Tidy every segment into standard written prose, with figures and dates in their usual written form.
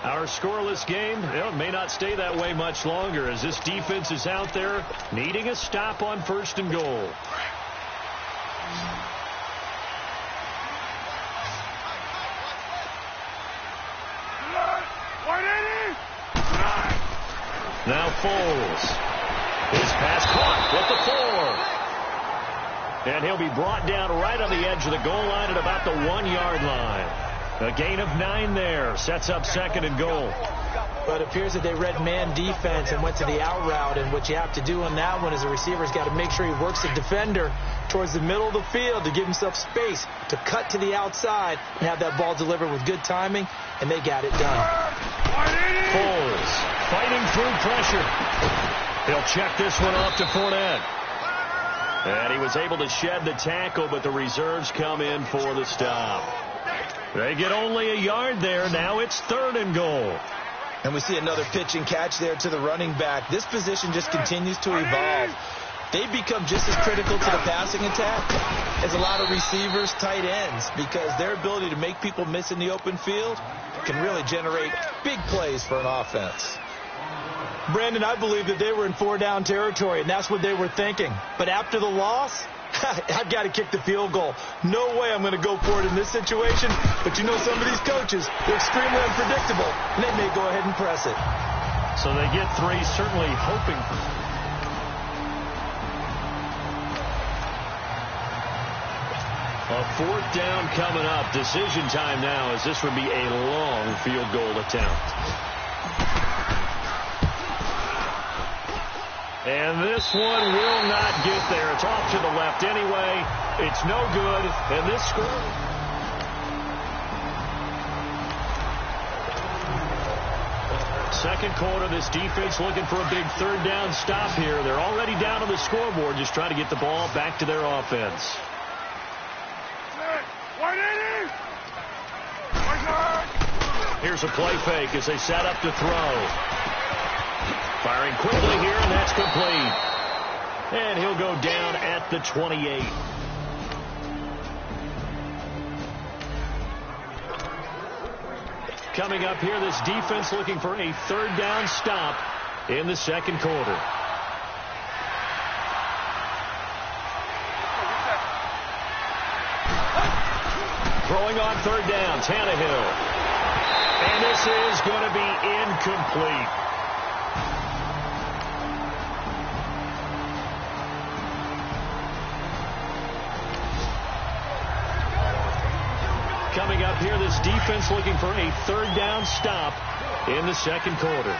Our scoreless game, it may not stay that way much longer as this defense is out there needing a stop on 1st and goal. Now Foles. His pass caught with the 4. And he'll be brought down right on the edge of the goal line at about the 1-yard line. A gain of 9 there. Sets up 2nd and goal. But it appears that they read man defense and went to the out route. And what you have to do on that one is the receiver's got to make sure he works the defender towards the middle of the field to give himself space to cut to the outside and have that ball delivered with good timing. And they got it done. Foles fighting through pressure. He'll check this one off to Fournette. And he was able to shed the tackle, but the reserves come in for the stop. They get only a yard there. Now it's 3rd and goal. And we see another pitch and catch there to the running back. This position just continues to evolve. They become just as critical to the passing attack as a lot of receivers, tight ends, because their ability to make people miss in the open field can really generate big plays for an offense. Brandon, I believe that they were in 4-down territory, and that's what they were thinking. But after the loss, I've got to kick the field goal. No way I'm going to go for it in this situation. But you know, some of these coaches, they're extremely unpredictable, and they may go ahead and press it. So they get 3, certainly hoping. A 4th down coming up. Decision time now, as this would be a long field goal attempt. And this one will not get there. It's off to the left anyway. It's no good. And this score. Second quarter, this defense looking for a big 3rd down stop here. They're already down on the scoreboard, just trying to get the ball back to their offense. Here's a play fake as they set up to throw. Firing quickly here, and that's complete. And he'll go down at the 28. Coming up here, this defense looking for a 3rd down stop in the 2nd quarter. Throwing on 3rd down, Tannehill. And this is going to be incomplete. Coming up here, this defense looking for a 3rd down stop in the 2nd quarter.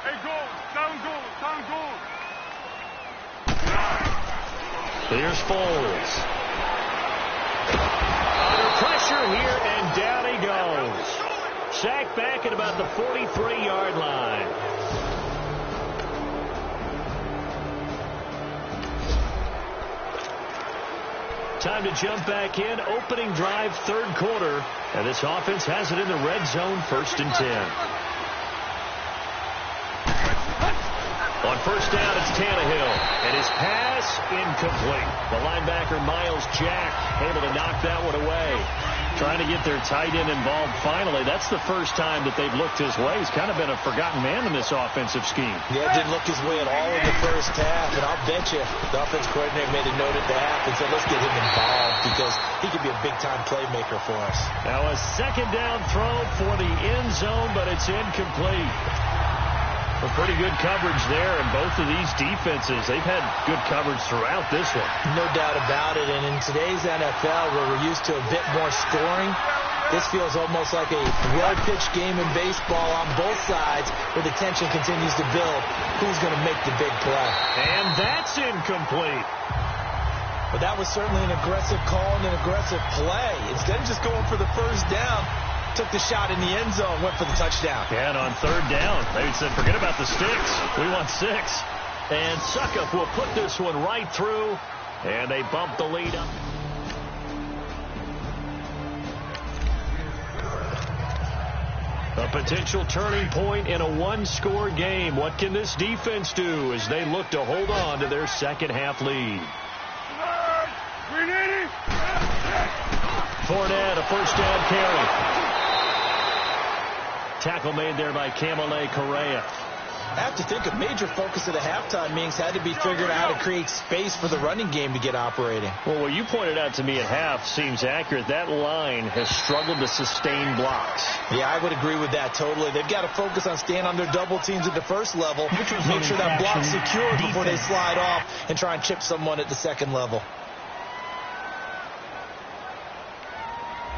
Hey, down goal. Here's Foles. Under pressure here, and down he goes. Sacked back at about the 43-yard line. Time to jump back in. Opening drive, 3rd quarter. And this offense has it in the red zone, 1st and 10. On 1st down, it's Tannehill. And his pass, incomplete. The linebacker, Miles Jack, able to knock that one away. Trying to get their tight end involved finally. That's the first time that they've looked his way. He's kind of been a forgotten man in this offensive scheme. Yeah, didn't look his way at all in the first half. And I'll bet you the offense coordinator made a note at the half and said, let's get him involved because he could be a big-time playmaker for us. Now a 2nd down throw for the end zone, but it's incomplete. A pretty good coverage there, and both of these defenses, they've had good coverage throughout this one. No doubt about it, and in today's NFL, where we're used to a bit more scoring, this feels almost like a well-pitched game in baseball on both sides, where the tension continues to build. Who's going to make the big play? And that's incomplete. But that was certainly an aggressive call and an aggressive play. Instead of just going for the 1st down, took the shot in the end zone, went for the touchdown. Yeah, and on 3rd down, they said, forget about the sticks. We want 6. And Suckup will put this one right through, and they bump the lead up. A potential turning point in a 1-score game. What can this defense do as they look to hold on to their 2nd half lead? Fournette, a 1st down carry. tackle made there by Kamale Correa. I have to think a major focus of the halftime meetings had to be figuring out how to create space for the running game to get operating. Well, what you pointed out to me at half seems accurate. That line has struggled to sustain blocks. Yeah, I would agree with that totally. They've got to focus on staying on their double teams at the first level, make sure that block's secure before they slide off and try and chip someone at the second level.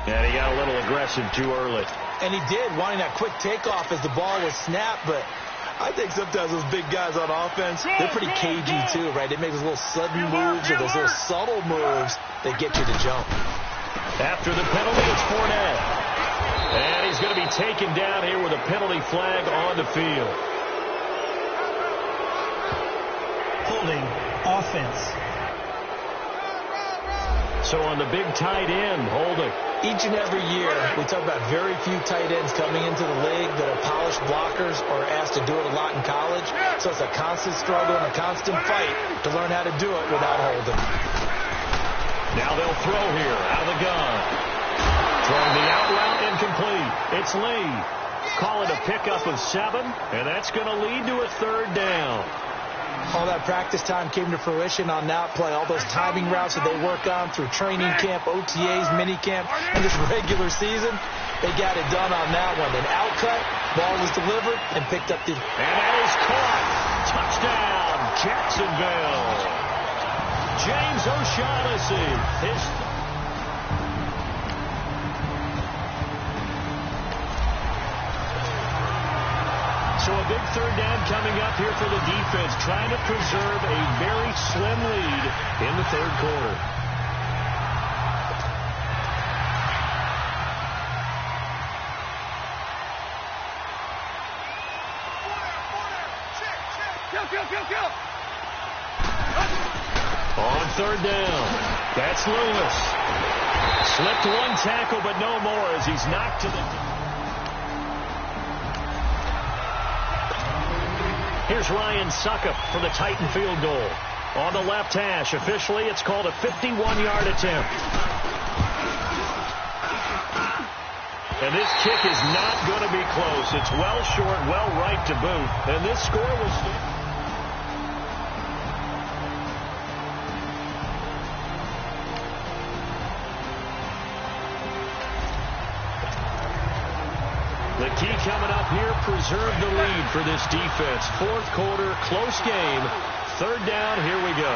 And he got a little aggressive too early. And he did, wanting that quick takeoff as the ball was snapped, but I think sometimes those big guys on offense, they're pretty cagey too, right? They make those little sudden moves or those little subtle moves that get you to jump. After the penalty, it's Fournette. And he's going to be taken down here with a penalty flag on the field. Holding offense. So on the big tight end, holding. Each and every year, we talk about very few tight ends coming into the league that are polished blockers or are asked to do it a lot in college. So it's a constant struggle and a constant fight to learn how to do it without holding. Now they'll throw here out of the gun. Throwing the out route incomplete. It's Lee. Call it a pickup of 7, and that's going to lead to a third down. All that practice time came to fruition on that play. All those timing routes that they work on through training camp, OTAs, mini camp, and this regular season, they got it done on that one. An out cut, ball was delivered, and picked up the... And that is caught. Touchdown, Jacksonville. James O'Shaughnessy. So a big third down coming up here for the defense, trying to preserve a very slim lead in the third quarter. On third down, that's Lewis. Slipped one tackle, but no more as he's knocked to the... Here's Ryan Suckup for the Titan field goal. On the left hash, officially it's called a 51-yard attempt. And this kick is not going to be close. It's well short, well right to boot. And this score was... The key coming up here, preserve the lead for this defense. Fourth quarter, close game. Third down, here we go.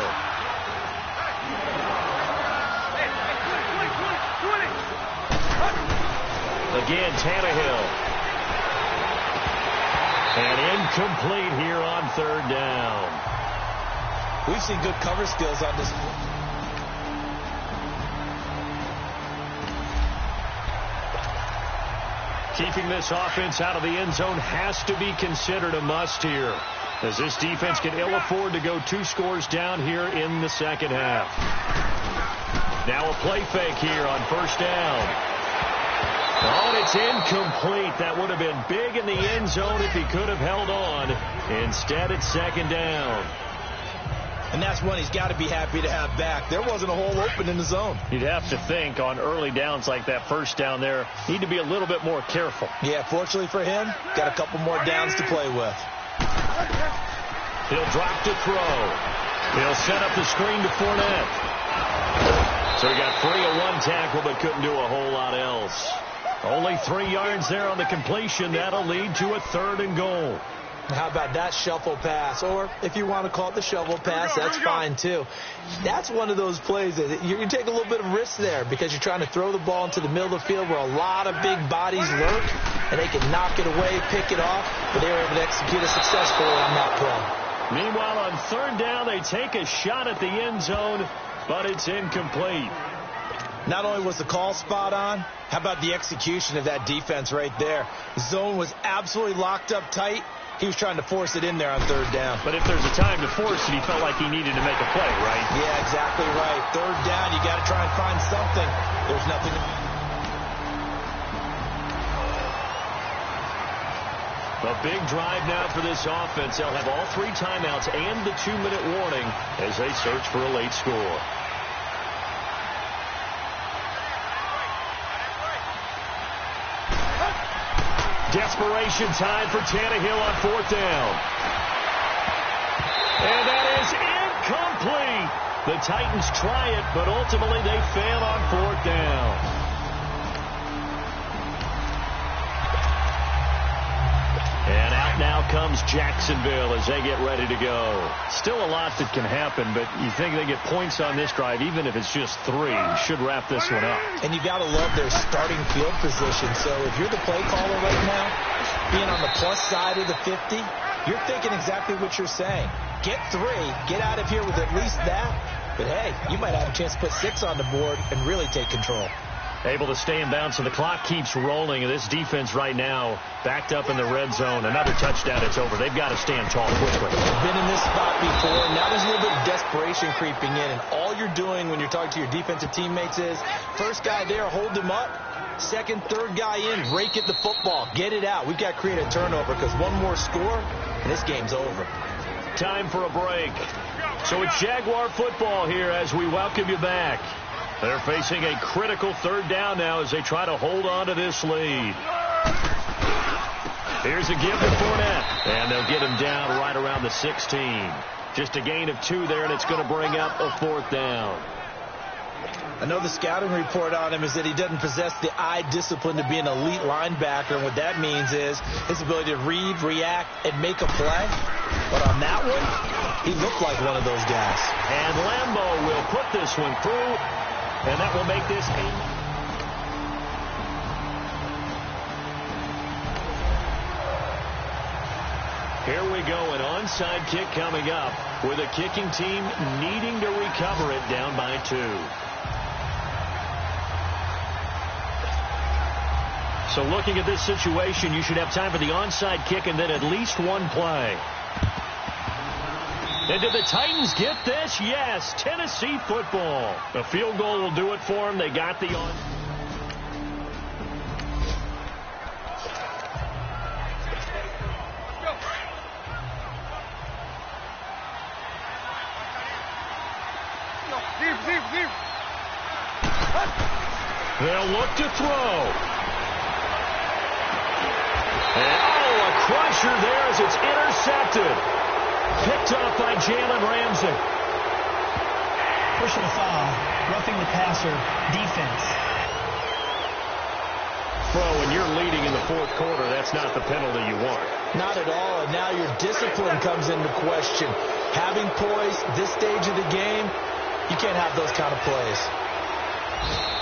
Again, Tannehill. And incomplete here on third down. We've seen good cover skills on this. Keeping this offense out of the end zone has to be considered a must here, as this defense can ill afford to go 2 scores down here in the second half. Now a play fake here on first down. Oh, and it's incomplete. That would have been big in the end zone if he could have held on. Instead, it's second down. And that's one he's got to be happy to have back. There wasn't a hole open in the zone. You'd have to think on early downs like that first down there, need to be a little bit more careful. Yeah, fortunately for him, got a couple more downs to play with. He'll drop to throw. He'll set up the screen to Fournette. So he got free of one tackle but couldn't do a whole lot else. Only 3 yards there on the completion. That'll lead to a 3rd and goal. How about that shuffle pass? Or if you want to call it the shovel pass, that's fine too. That's one of those plays that you take a little bit of risk there because you're trying to throw the ball into the middle of the field where a lot of big bodies lurk, and they can knock it away, pick it off, but they were able to execute it successfully on that play. Meanwhile, on third down, they take a shot at the end zone, but it's incomplete. Not only was the call spot on, how about the execution of that defense right there? The zone was absolutely locked up tight. He was trying to force it in there on third down. But if there's a time to force it, he felt like he needed to make a play, right? Yeah, exactly right. Third down, you got to try and find something. There's nothing. A big drive now for this offense. They'll have all 3 timeouts and the 2-minute warning as they search for a late score. Desperation time for Tannehill on 4th down. And that is incomplete. The Titans try it, but ultimately they fail on 4th down. And out now comes Jacksonville as they get ready to go. Still a lot that can happen, but you think they get points on this drive, even if it's just 3, should wrap this one up. And you got to love their starting field position. So if you're the play caller right now, being on the plus side of the 50, you're thinking exactly what you're saying. Get 3, get out of here with at least that. But hey, you might have a chance to put 6 on the board and really take control. Able to stay in bounds, so the clock keeps rolling. And this defense right now backed up in the red zone. Another touchdown, it's over. They've got to stand tall quickly. Been in this spot before. Now there's a little bit of desperation creeping in. And all you're doing when you're talking to your defensive teammates is, first guy there, hold him up. Second, third guy in, rake at the football. Get it out. We've got to create a turnover because one more score, and this game's over. Time for a break. So it's Jaguar football here as we welcome you back. They're facing a critical 3rd down now as they try to hold on to this lead. Here's a give to Fournette, and they'll get him down right around the 16. Just a gain of 2 there, and it's going to bring up a 4th down. I know the scouting report on him is that he doesn't possess the eye discipline to be an elite linebacker. And what that means is his ability to read, react, and make a play. But on that one, he looked like one of those guys. And Lambo will put this one through. And that will make this Here we go, an onside kick coming up with a kicking team needing to recover it down by 2. So looking at this situation, you should have time for the onside kick and then at least one play. And did the Titans get this? Yes, Tennessee football. A field goal will do it for them. They got the on. They'll look to throw. And a crusher there as it's intercepted. Picked off by Jalen Ramsey. Personal foul, roughing the passer, defense. When you're leading in the 4th quarter, that's not the penalty you want. Not at all, and now your discipline comes into question. Having poise this stage of the game, you can't have those kind of plays.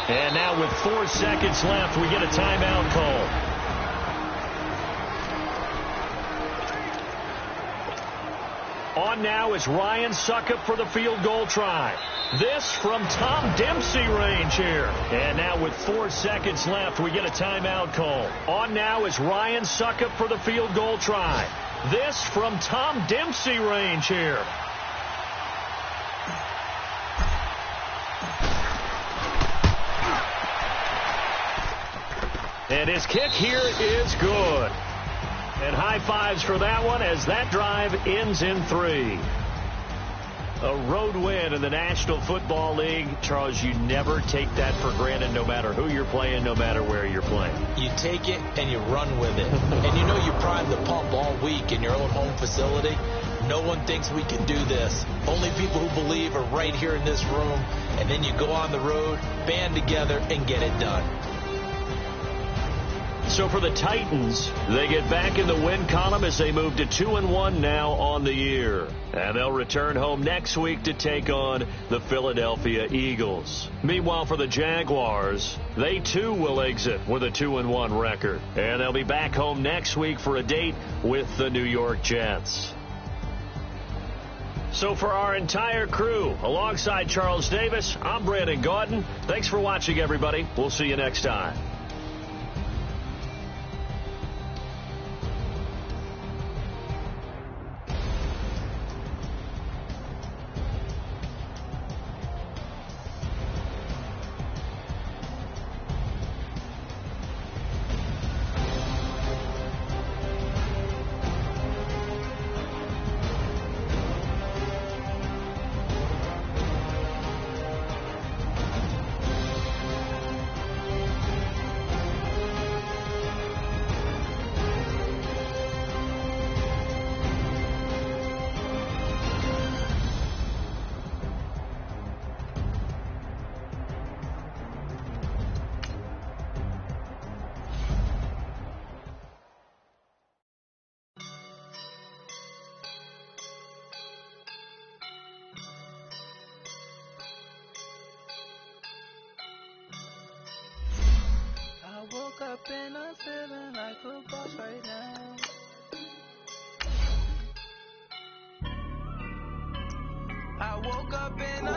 And now with 4 seconds left, we get a timeout call. On now is Ryan Suckup for the field goal try. This from Tom Dempsey range here. And now with 4 seconds left, we get a timeout call. On now is Ryan Suckup for the field goal try. This from Tom Dempsey range here. And his kick here is good. And high fives for that one as that drive ends in 3. A road win in the National Football League. Charles, you never take that for granted no matter who you're playing, no matter where you're playing. You take it and you run with it. And you know you prime the pump all week in your own home facility. No one thinks we can do this. Only people who believe are right here in this room. And then you go on the road, band together, and get it done. So for the Titans, they get back in the win column as they move to 2-1 now on the year. And they'll return home next week to take on the Philadelphia Eagles. Meanwhile, for the Jaguars, they too will exit with a 2-1 record. And they'll be back home next week for a date with the New York Jets. So for our entire crew, alongside Charles Davis, I'm Brandon Gaudin. Thanks for watching, everybody. We'll see you next time. up and I'm feeling like a boss right now. I woke up and